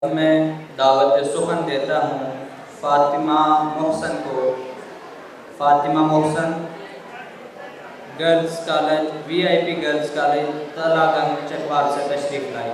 میں دعوت سخن دیتا ہوں فاطمہ محسن کو۔ Fatima Mohsin girls college VIP girls college Talagang Chakwal سے تشریف لائی۔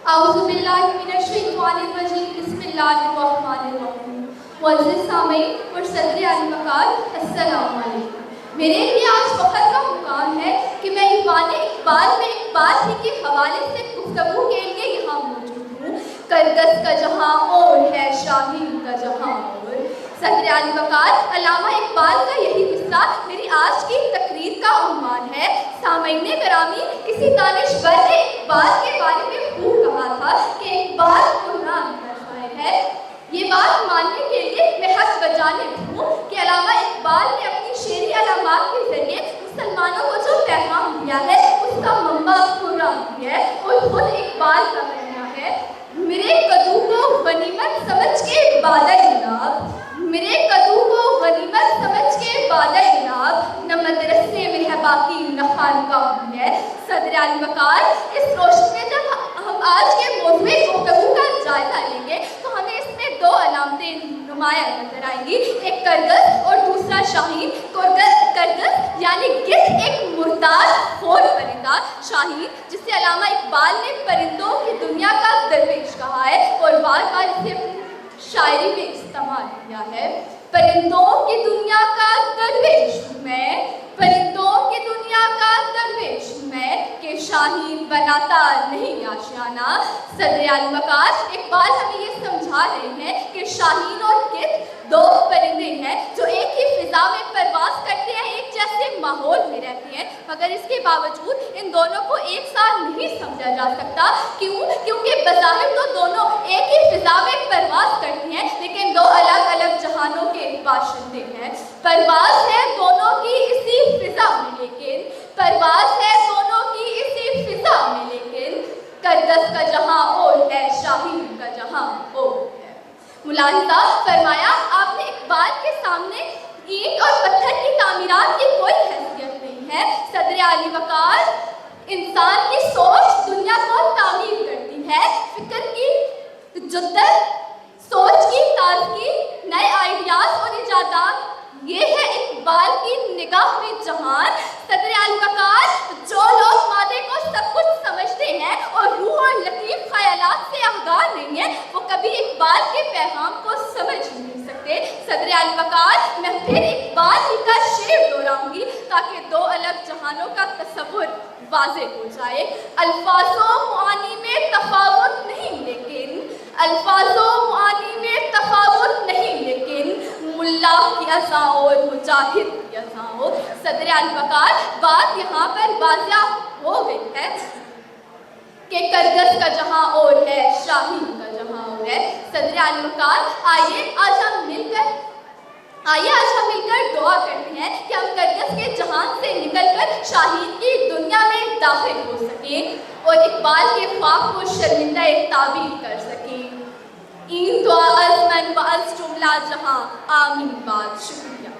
اعوذ باللہ من الشیطان الرجیم، بسم اللہ الرحمن الرحیم۔ معزز سامعین اور صدر علی وقار، السلام علیکم۔ میرے لیے آج فخر کا مقام ہے کہ میں ایوان اقبال میں اقبال ہی کے حوالے سے گفتگو کے لیے یہاں موجود ہوں۔ کرگس کا جہاں اور ہے، شاہین کا جہاں اور۔ صدر علی وقار، علامہ اقبال کا یہی قصہ میری آج کی تقریر کا عنوان ہے۔ سامعین گرامی، کسی دانشور نے اقبال کے بارے میں خوب کہا تھا کہ اقبال قرآن کا شاعر ہے۔ یہ بات ماننے کے لیے میں حق بجانب ہوں کہ علامہ اقبال نے اپنی شعری علامات کے ذریعے مسلمانوں کو جو پیغام دیا ہے اس کا منبع قرآن بھی ہے، اور خود اقبال کا کہنا ہے، میرے قدو کو غنیمت سمجھ کے بادہ ناب، میرے قدو کو غنیمت سمجھ کے بادہ ناب، نہ مدرسے میں ہے باقی نہ خانقاہ میں ہے۔ صدر علی وقار، اس روشنی میں جب ہم آج کے موضوع گفتگو کا جائزہ لیں گے تو ہمیں اس میں دو علامتیں نمایاں نظر آئیں گی، ایک کرگس اور دوسرا شاہین۔ کرگس یعنی گدھ ایک مردار خور پرندہ، شاہین جسے علامہ اقبال نے پرندوں کی دنیا کا درویش کہا ہے اور بار بار اسے شاعری میں استعمال کیا ہے۔ پرندوں کی دنیا کا درویش میں، پرندوں کی دنیا کا درویش میں، کہ شاہین بناتا نہیں آشیانہ۔ صدر علی وقار، اقبال ہمیں یہ سمجھا رہے ہیں کہ شاہین اور گدھ دو پرندے ہیں جو ایک ہی فضا میں پرواز کرتے ہیں، ایک جیسے ماحول میں رہتے ہیں، مگر اس کے باوجود ان دونوں کو ایک ساتھ نہیں سمجھا جا سکتا۔ کیونکہ بظاہر تو دونوں ایک ہی فضا میں پرواز کرتی ہیں لیکن دو الگ الگ جہانوں کے باشندے ہیں۔ پرواز ہے دونوں کی اسی فضا میں لیکن، پرواز ہے دونوں کی اسی فضا میں لیکن، کرگس کا جہاں اور ہے، شاہین کا جہاں اور ہے۔ ملاحظہ فرمایا آپ نے، اقبال کے سامنے اینٹ اور پتھر کی تعمیرات کی کوئی حیثیت نہیں ہے۔ صدر علی وقار، انسان کی سوچ دنیا کو تعمیر کرتی ہے، فکر کی جدت، سوچ کی تازگی، نئے آئیڈیاز اور ایجادات، یہ ہے اقبال کی نگاہ میں جہان۔ صدر علی وقار، جو لوگ مادے کو سب کچھ سمجھتے ہیں اور روح اور لطیف خیالات سے آگاہ نہیں ہیں، وہ کبھی اقبال کے پیغام کو سمجھ نہیں سکتے۔ صدر علی وقار، میں پھر اقبال ہی کا شعر دہراؤں گی تاکہ دو الگ جہانوں کا تصور واضح ہو جائے۔ الفاظ و معانی میں تفاوت نہیں لیکن، الفاظ و معانی میں تفاوت نہیں لیکن، ملا کی اذاں اور مجاہد کی اذاں ہو۔ صدر علی وقار، بات یہاں پر واضح ہو گئی ہے کہ کرگس کا جہاں اور ہے، شاہین کا جہاں اور ہے۔ صدر علی وقار، آئیے آج ہم مل کر دعا کرتے ہیں کہ ہم کرگس کے جہان سے نکل کر شاہین کی دنیا میں داخل ہو سکیں اور اقبال کے خواب کو شرمندہ تعبیر کر سکیں۔ این دعا از من و از جملہ جہاں، آمین بات، شکریہ۔